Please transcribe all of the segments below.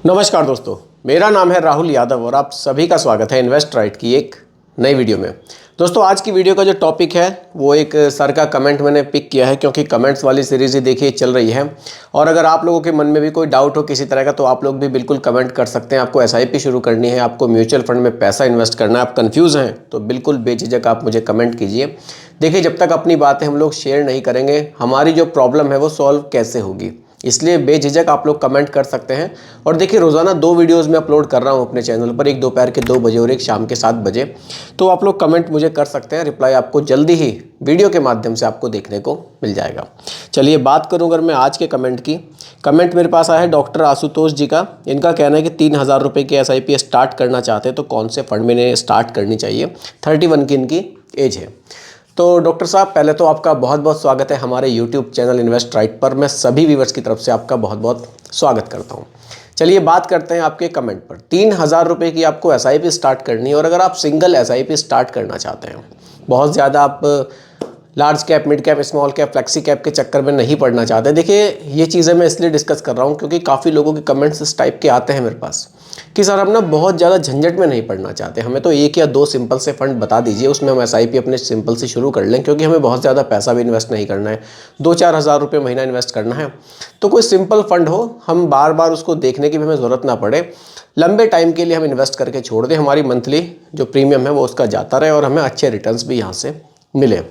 नमस्कार दोस्तों, मेरा नाम है राहुल यादव और आप सभी का स्वागत है इन्वेस्ट राइट की एक नई वीडियो में। दोस्तों, आज की वीडियो का जो टॉपिक है वो एक सर का कमेंट मैंने पिक किया है, क्योंकि कमेंट्स वाली सीरीज़ ही देखिए चल रही है। और अगर आप लोगों के मन में भी कोई डाउट हो किसी तरह का तो आप लोग भी बिल्कुल कमेंट कर सकते हैं। आपको एसआईपी शुरू करनी है, आपको म्यूचुअल फंड में पैसा इन्वेस्ट करना है, आप कन्फ्यूज़ हैं तो बिल्कुल बेझिझक आप मुझे कमेंट कीजिए। देखिए, जब तक अपनी बातें हम लोग शेयर नहीं करेंगे हमारी जो प्रॉब्लम है वो सॉल्व कैसे होगी, इसलिए बेझिझक आप लोग कमेंट कर सकते हैं। और देखिए, रोज़ाना 2 वीडियोस में अपलोड कर रहा हूँ अपने चैनल पर, एक दोपहर के 2 बजे और एक शाम के 7 बजे। तो आप लोग कमेंट मुझे कर सकते हैं, रिप्लाई आपको जल्दी ही वीडियो के माध्यम से आपको देखने को मिल जाएगा। चलिए बात करूँ अगर मैं आज के कमेंट की। कमेंट मेरे पास आया है डॉक्टर आशुतोष जी का। इनका कहना है कि 3000 रुपये की SIP स्टार्ट करना चाहते हैं तो कौन से फंड में इन्हें स्टार्ट करनी चाहिए। 31 की इनकी एज है। तो डॉक्टर साहब, पहले तो आपका बहुत बहुत स्वागत है हमारे YouTube चैनल इन्वेस्ट राइट पर। मैं सभी व्यूवर्स की तरफ से आपका बहुत बहुत स्वागत करता हूं। चलिए बात करते हैं आपके कमेंट पर। 3000 रुपये की आपको SIP स्टार्ट करनी है और अगर आप सिंगल SIP स्टार्ट करना चाहते हैं, बहुत ज़्यादा आप large cap, mid cap, small cap, flexi cap के चक्कर में नहीं पड़ना चाहते। देखिए, ये चीज़ें मैं इसलिए डिस्कस कर रहा हूँ क्योंकि काफ़ी लोगों के कमेंट्स इस टाइप के आते हैं मेरे पास कि सर हम ना बहुत ज़्यादा झंझट में नहीं पड़ना चाहते, हमें तो 1 या 2 सिंपल से फंड बता दीजिए, उसमें हम SIP अपने सिंपल से शुरू कर लें, क्योंकि हमें बहुत ज़्यादा पैसा भी इन्वेस्ट नहीं करना है, 2-4 हज़ार रुपये महीना इन्वेस्ट करना है। तो कोई सिंपल फंड हो, हम बार बार उसको देखने की भी हमें ज़रूरत ना पड़े, लंबे टाइम के लिए हम इन्वेस्ट करके छोड़ दें, हमारी मंथली जो प्रीमियम है वो उसका जाता रहे और हमें अच्छे रिटर्न्स भी यहाँ से मिले।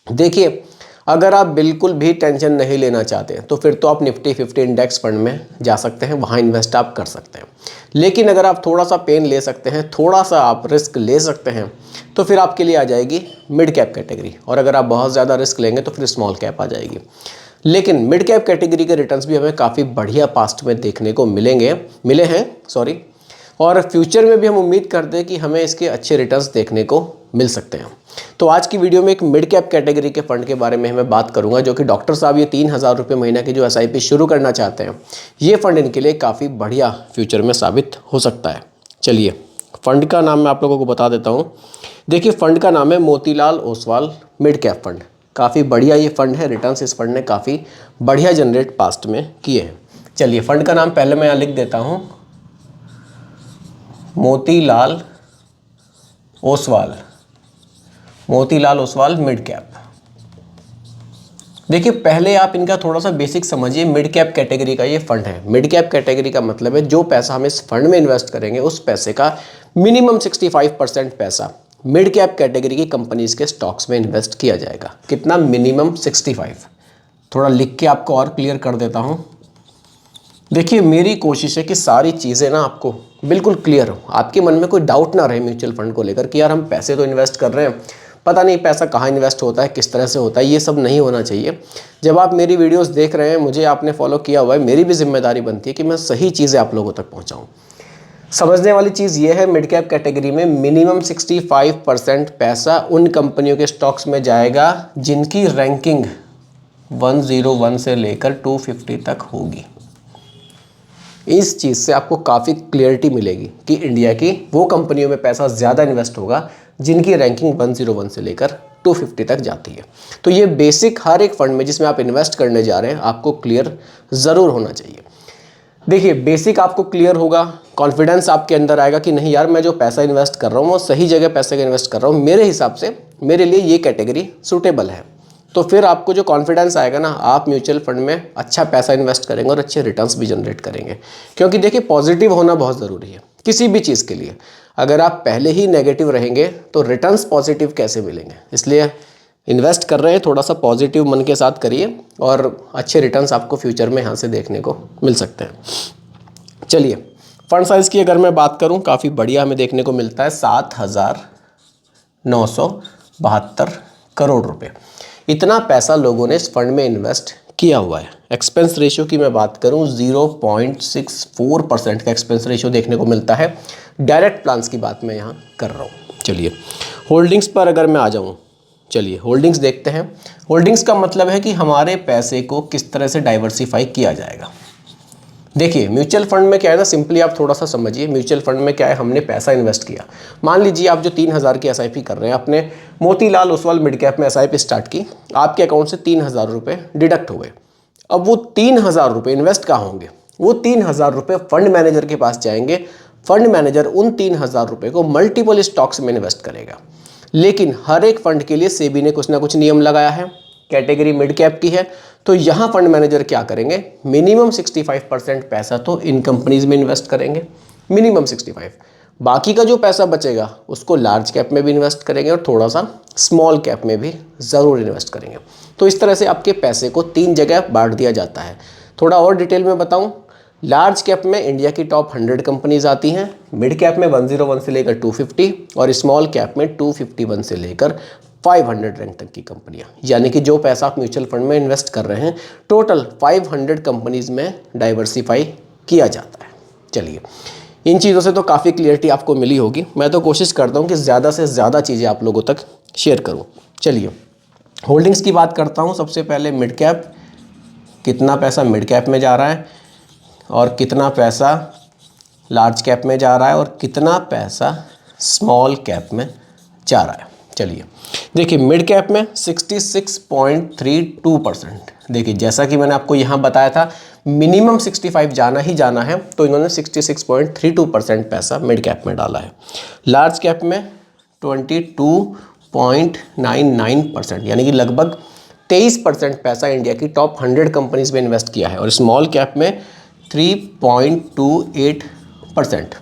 देखिए, अगर आप बिल्कुल भी टेंशन नहीं लेना चाहते तो फिर तो आप निफ्टी 50 इंडेक्स फंड में जा सकते हैं, वहाँ इन्वेस्ट आप कर सकते हैं। लेकिन अगर आप थोड़ा सा पेन ले सकते हैं, थोड़ा सा आप रिस्क ले सकते हैं, तो फिर आपके लिए आ जाएगी मिड कैप कैटेगरी। और अगर आप बहुत ज़्यादा रिस्क लेंगे तो फिर स्मॉल कैप आ जाएगी। लेकिन मिड कैप कैटेगरी के रिटर्न्स भी हमें काफ़ी बढ़िया पास्ट में देखने को मिले हैं। और फ्यूचर में भी हम उम्मीद करते हैं कि हमें इसके अच्छे रिटर्न्स देखने को मिल सकते हैं। तो आज की वीडियो में एक मिड कैप कैटेगरी के फंड के बारे में मैं बात करूंगा, जो कि डॉक्टर साहब ये 3000 रुपये महीना की जो SIP शुरू करना चाहते हैं, ये फंड इनके लिए काफ़ी बढ़िया फ्यूचर में साबित हो सकता है। चलिए, फंड का नाम मैं आप लोगों को बता देता हूँ। देखिए, फंड का नाम है Motilal Oswal mid cap fund. काफ़ी बढ़िया ये फंड है, रिटर्न्स इस फंड ने काफ़ी बढ़िया जनरेट पास्ट में किए हैं। चलिए, फंड का नाम पहले मैं यहाँ लिख देता हूँ, मोतीलाल ओसवाल मिड कैप। देखिए, पहले आप इनका थोड़ा सा बेसिक समझिए। मिड कैप कैटेगरी का ये फंड है। मिड कैप कैटेगरी का मतलब है जो पैसा हम इस फंड में इन्वेस्ट करेंगे उस पैसे का मिनिमम 65% पैसा मिड कैप कैटेगरी की कंपनीज के स्टॉक्स में इन्वेस्ट किया जाएगा। कितना? मिनिमम 65। थोड़ा लिख के आपको और क्लियर कर देता हूँ। देखिए, मेरी कोशिश है कि सारी चीज़ें ना आपको बिल्कुल क्लियर हो, आपके मन में कोई डाउट ना रहे म्यूचुअल फंड को लेकर कि यार हम पैसे तो इन्वेस्ट कर रहे हैं, पता नहीं पैसा कहाँ इन्वेस्ट होता है, किस तरह से होता है। ये सब नहीं होना चाहिए। जब आप मेरी वीडियोस देख रहे हैं, मुझे आपने फॉलो किया हुआ है, मेरी भी जिम्मेदारी बनती है कि मैं सही चीज़ें आप लोगों तक पहुँचाऊँ। समझने वाली चीज़ ये है, मिड कैप कैटेगरी में मिनिमम 65% पैसा उन कंपनियों के स्टॉक्स में जाएगा जिनकी रैंकिंग 101 से लेकर 250 तक होगी। इस चीज़ से आपको काफ़ी क्लियरिटी मिलेगी कि इंडिया की वो कंपनियों में पैसा ज़्यादा इन्वेस्ट होगा जिनकी रैंकिंग 101 से लेकर 250 तक जाती है। तो ये बेसिक हर एक फंड में जिसमें आप इन्वेस्ट करने जा रहे हैं आपको क्लियर ज़रूर होना चाहिए। देखिए, बेसिक आपको क्लियर होगा, कॉन्फिडेंस आपके अंदर आएगा कि नहीं यार, मैं जो पैसा इन्वेस्ट कर रहा हूँ वो सही जगह पैसे का इन्वेस्ट कर रहा हूँ, मेरे हिसाब से मेरे लिए ये कैटेगरी सूटेबल है। तो फिर आपको जो कॉन्फिडेंस आएगा ना, आप म्यूचुअल फंड में अच्छा पैसा इन्वेस्ट करेंगे और अच्छे रिटर्न्स भी जनरेट करेंगे। क्योंकि देखिए, पॉजिटिव होना बहुत ज़रूरी है किसी भी चीज़ के लिए। अगर आप पहले ही नेगेटिव रहेंगे तो रिटर्न्स पॉजिटिव कैसे मिलेंगे? इसलिए इन्वेस्ट कर रहे हैं, थोड़ा सा पॉजिटिव मन के साथ करिए और अच्छे रिटर्न्स आपको फ्यूचर में यहाँ से देखने को मिल सकते हैं। चलिए, फंड साइज़ की अगर मैं बात करूँ, काफ़ी बढ़िया हमें देखने को मिलता है, 7,972 करोड़ रुपए। इतना पैसा लोगों ने इस फंड में इन्वेस्ट किया हुआ है। एक्सपेंस रेशियो की मैं बात करूं, 0.64% का एक्सपेंस रेशियो देखने को मिलता है। डायरेक्ट प्लान्स की बात मैं यहां कर रहा हूं। चलिए, होल्डिंग्स पर अगर मैं आ जाऊं, चलिए होल्डिंग्स देखते हैं। होल्डिंग्स का मतलब है कि हमारे पैसे को किस तरह से डाइवर्सिफाई किया जाएगा। देखिए, म्यूचुअल फंड में क्या है ना, सिंपली आप थोड़ा सा समझिए। म्यूचुअल फंड में क्या है, हमने पैसा इन्वेस्ट किया। मान लीजिए आप जो 3000 की SIP कर रहे हैं, आपने मोतीलाल ओसवाल मिड कैप में SIP स्टार्ट की, आपके अकाउंट से 3000 रुपये डिडक्ट हो गए। अब वो 3000 रुपये इन्वेस्ट कहाँ होंगे? वो 3,000 रुपये फंड मैनेजर के पास जाएंगे। फंड मैनेजर उन 3,000 रुपये को मल्टीपल स्टॉक्स में इन्वेस्ट करेगा। लेकिन हर एक फंड के लिए सेबी ने कुछ ना कुछ नियम लगाया है। कैटेगरी मिड कैप की है, तो यहाँ फंड मैनेजर क्या करेंगे, मिनिमम 65% पैसा तो इन कंपनीज में इन्वेस्ट करेंगे, मिनिमम 65। बाकी का जो पैसा बचेगा उसको लार्ज कैप में भी इन्वेस्ट करेंगे और थोड़ा सा स्मॉल कैप में भी ज़रूर इन्वेस्ट करेंगे। तो इस तरह से आपके पैसे को 3 जगह बांट दिया जाता है। थोड़ा और डिटेल में बताऊं, लार्ज कैप में इंडिया की टॉप 100 कंपनीज आती हैं, मिड कैप में 101 से लेकर 250 और स्मॉल कैप में 251 से लेकर 500 रैंक तक की कंपनियां। यानी कि जो पैसा आप म्यूचुअल फंड में इन्वेस्ट कर रहे हैं टोटल 500 कंपनीज में डाइवर्सिफाई किया जाता है। चलिए, इन चीज़ों से तो काफ़ी क्लियरिटी आपको मिली होगी। मैं तो कोशिश करता हूँ कि ज़्यादा से ज़्यादा चीज़ें आप लोगों तक शेयर करूँ। चलिए, होल्डिंग्स की बात करता हूँ। सबसे पहले मिड कैप, कितना पैसा मिड कैप में जा रहा है और कितना पैसा लार्ज कैप में जा रहा है और कितना पैसा स्मॉल कैप में जा रहा है। चलिए देखिए, मिड कैप में 66.32%। देखिए, जैसा कि मैंने आपको यहाँ बताया था मिनिमम 65 जाना ही जाना है, तो इन्होंने 66.32% पैसा मिड कैप में डाला है। लार्ज कैप में 22.99%, यानी कि लगभग 23% पैसा इंडिया की टॉप 100 कंपनीज में इन्वेस्ट किया है और स्मॉल कैप में 3.28%।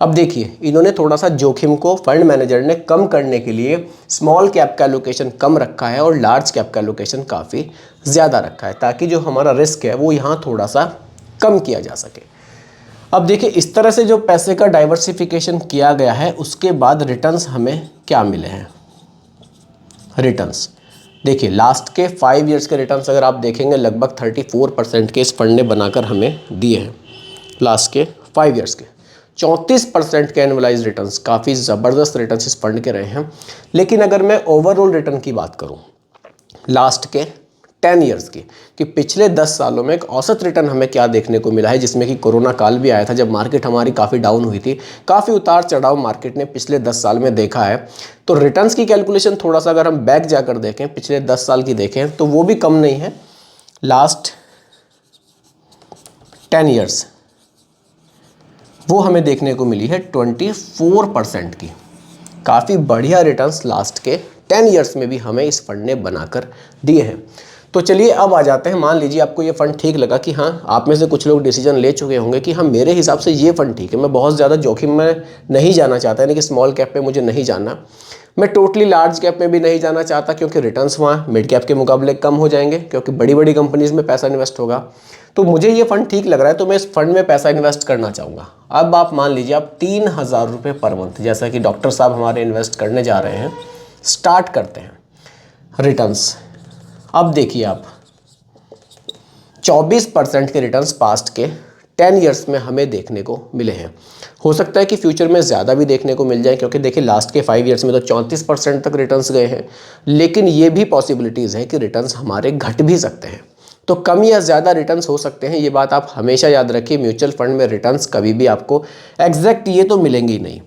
अब देखिए, इन्होंने थोड़ा सा जोखिम को फंड मैनेजर ने कम करने के लिए स्मॉल कैप का एलोकेशन कम रखा है और लार्ज कैप का एलोकेशन काफ़ी ज़्यादा रखा है, ताकि जो हमारा रिस्क है वो यहाँ थोड़ा सा कम किया जा सके। अब देखिए, इस तरह से जो पैसे का डाइवर्सिफिकेशन किया गया है उसके बाद रिटर्न्स हमें क्या मिले हैं। रिटर्न्स देखिए, लास्ट के 5 ईयर्स के रिटर्न्स अगर आप देखेंगे लगभग 34% के इस फंड ने बनाकर हमें दिए हैं। लास्ट के 5 ईयर्स के 34% के एनुअलाइज रिटर्न्स, काफ़ी ज़बरदस्त रिटर्न्स इस फंड के रहे हैं। लेकिन अगर मैं ओवरऑल रिटर्न की बात करूं लास्ट के 10 ईयर्स की, कि पिछले 10 सालों में एक औसत रिटर्न हमें क्या देखने को मिला है, जिसमें कि कोरोना काल भी आया था जब मार्केट हमारी काफ़ी डाउन हुई थी, काफ़ी उतार चढ़ाव मार्केट ने पिछले 10 साल में देखा है। तो रिटर्न्स की कैलकुलेशन थोड़ा सा अगर हम बैक जाकर देखें, पिछले 10 साल की देखें, तो वो भी कम नहीं है। लास्ट 10 ईयर्स वो हमें देखने को मिली है 24% की। काफ़ी बढ़िया रिटर्न्स लास्ट के 10 ईयर्स में भी हमें इस फंड ने बनाकर दिए हैं। तो चलिए अब आ जाते हैं, मान लीजिए आपको ये फंड ठीक लगा कि हाँ, आप में से कुछ लोग डिसीजन ले चुके होंगे कि हाँ, मेरे हिसाब से ये फंड ठीक है, मैं बहुत ज़्यादा जोखिम में नहीं जाना चाहता, यानी कि स्मॉल कैप पे मुझे नहीं जाना, मैं टोटली लार्ज कैप में भी नहीं जाना चाहता क्योंकि रिटर्न्स वहाँ मिड कैप के मुकाबले कम हो जाएंगे क्योंकि बड़ी बड़ी कंपनीज़ में पैसा इन्वेस्ट होगा। तो मुझे ये फंड ठीक लग रहा है, तो मैं इस फंड में पैसा इन्वेस्ट करना चाहूँगा। अब आप मान लीजिए आप 3,000 रुपये पर मंथ, जैसा कि डॉक्टर साहब हमारे इन्वेस्ट करने जा रहे हैं, स्टार्ट करते हैं रिटर्न्स। अब देखिए, आप 24% के रिटर्न्स पास्ट के 10 ईयर्स में हमें देखने को मिले हैं। हो सकता है कि फ्यूचर में ज़्यादा भी देखने को मिल जाए, क्योंकि देखिए लास्ट के 5 ईयर्स में तो 34% तक रिटर्न्स गए हैं। लेकिन ये भी पॉसिबिलिटीज़ है कि रिटर्न्स हमारे घट भी सकते हैं, तो कम या ज़्यादा रिटर्न्स हो सकते हैं। ये बात आप हमेशा याद रखिए, म्यूचुअल फंड में रिटर्न्स कभी भी आपको एग्जैक्ट ये तो मिलेंगे ही नहीं।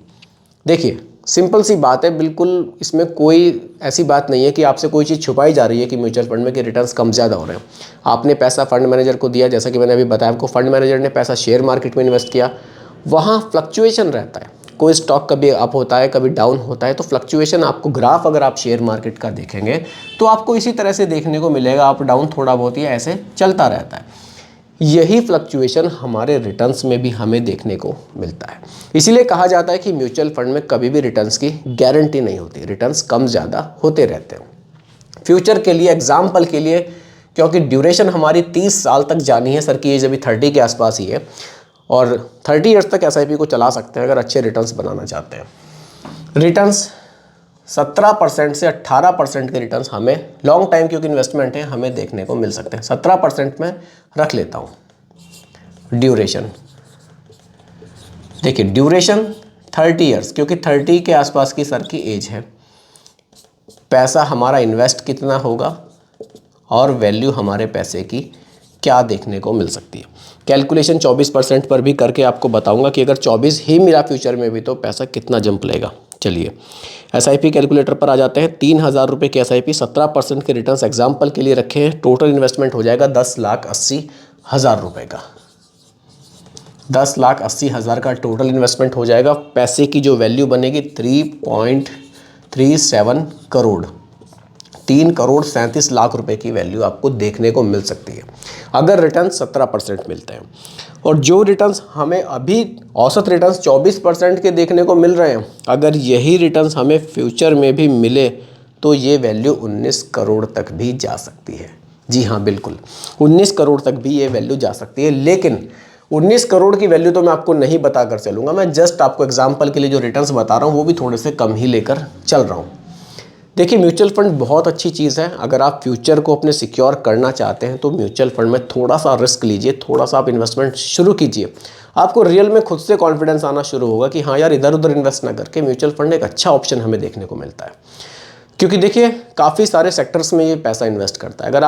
देखिए, सिंपल सी बात है, बिल्कुल इसमें कोई ऐसी बात नहीं है कि आपसे कोई चीज़ छुपाई जा रही है कि म्यूचुअल फंड में कि रिटर्न्स कम ज़्यादा हो रहे हैं। आपने पैसा फंड मैनेजर को दिया, जैसा कि मैंने अभी बताया आपको, फंड मैनेजर ने पैसा शेयर मार्केट में इन्वेस्ट किया, वहाँ फ्लक्चुएशन रहता है, कोई स्टॉक कभी अप होता है कभी डाउन होता है, तो फ्लक्चुएशन आपको ग्राफ अगर आप शेयर मार्केट का देखेंगे तो आपको इसी तरह से देखने को मिलेगा, अप डाउन थोड़ा बहुत ही ऐसे चलता रहता है। यही फ्लक्चुएशन हमारे रिटर्न्स में भी हमें देखने को मिलता है। इसीलिए कहा जाता है कि म्यूचुअल फंड में कभी भी रिटर्न्स की गारंटी नहीं होती, रिटर्न्स कम ज़्यादा होते रहते हैं। फ्यूचर के लिए, एग्जाम्पल के लिए, क्योंकि ड्यूरेशन हमारी 30 साल तक जानी है, सर की एज अभी 30 के आसपास ही है और 30 ईयर्स तक SIP को चला सकते हैं अगर अच्छे रिटर्न्स बनाना चाहते हैं। रिटर्न्स 17% से 18% के रिटर्न्स हमें लॉन्ग टाइम, क्योंकि इन्वेस्टमेंट है, हमें देखने को मिल सकते हैं। 17% में रख लेता हूँ। ड्यूरेशन देखिए, ड्यूरेशन 30 ईयर्स, क्योंकि 30 के आसपास की सर की एज है। पैसा हमारा इन्वेस्ट कितना होगा और वैल्यू हमारे पैसे की क्या देखने को मिल सकती है। कैलकुलेशन 24% पर भी करके आपको बताऊंगा कि अगर 24 ही मिला फ्यूचर में भी तो पैसा कितना जंप लेगा। चलिए, SIP कैलकुलेटर पर आ जाते हैं। 3,000 रुपये की SIP, 17% के रिटर्न्स एग्जाम्पल के लिए रखे हैं। टोटल इन्वेस्टमेंट हो जाएगा 10,80,000 रुपये का। 10,80,000 का टोटल इन्वेस्टमेंट हो जाएगा। पैसे की जो वैल्यू बनेगी 3.37 करोड़, 3,37,00,000 रुपए की वैल्यू आपको देखने को मिल सकती है अगर रिटर्न 17% मिलते हैं। और जो रिटर्न्स हमें अभी औसत रिटर्न्स 24% के देखने को मिल रहे हैं, अगर यही रिटर्न्स हमें फ्यूचर में भी मिले तो ये वैल्यू 19 करोड़ तक भी जा सकती है। जी हाँ, बिल्कुल 19 करोड़ तक भी ये वैल्यू जा सकती है। लेकिन 19 करोड़ की वैल्यू तो मैं आपको नहीं बता कर चलूँगा, मैं जस्ट आपको एग्जाम्पल के लिए जो रिटर्न्स बता रहा हूँ वो भी थोड़े से कम ही लेकर चल रहा हूँ। देखिए, म्यूचुअल फंड बहुत अच्छी चीज़ है। अगर आप फ्यूचर को अपने सिक्योर करना चाहते हैं तो म्यूचुअल फंड में थोड़ा सा रिस्क लीजिए, थोड़ा सा आप इन्वेस्टमेंट शुरू कीजिए। आपको रियल में खुद से कॉन्फिडेंस आना शुरू होगा कि हाँ यार, इधर उधर इन्वेस्ट ना करके म्यूचुअल फंड एक अच्छा ऑप्शन हमें देखने को मिलता है। क्योंकि देखिए, काफ़ी सारे सेक्टर्स में ये पैसा इन्वेस्ट करता है। अगर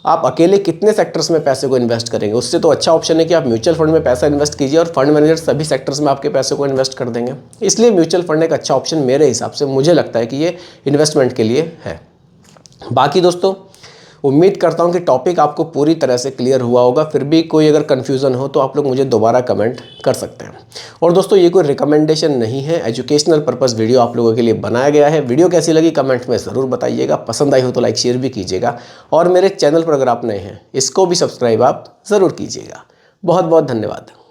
आप अकेले कितने सेक्टर्स में पैसे को इन्वेस्ट करेंगे, उससे तो अच्छा ऑप्शन है कि आप म्यूचुअल फंड में पैसा इन्वेस्ट कीजिए और फंड मैनेजर सभी सेक्टर्स में आपके पैसे को इन्वेस्ट कर देंगे। इसलिए म्यूचुअल फंड एक अच्छा ऑप्शन मेरे हिसाब से, मुझे लगता है कि ये इन्वेस्टमेंट के लिए है। बाकी दोस्तों, उम्मीद करता हूँ कि टॉपिक आपको पूरी तरह से क्लियर हुआ होगा। फिर भी कोई अगर कन्फ्यूज़न हो तो आप लोग मुझे दोबारा कमेंट कर सकते हैं। और दोस्तों, ये कोई रिकमेंडेशन नहीं है, एजुकेशनल पर्पस वीडियो आप लोगों के लिए बनाया गया है। वीडियो कैसी लगी कमेंट में ज़रूर बताइएगा, पसंद आई हो तो लाइक शेयर भी कीजिएगा। और मेरे चैनल पर अगर आप नए हैं, इसको भी सब्सक्राइब आप ज़रूर कीजिएगा। बहुत बहुत धन्यवाद।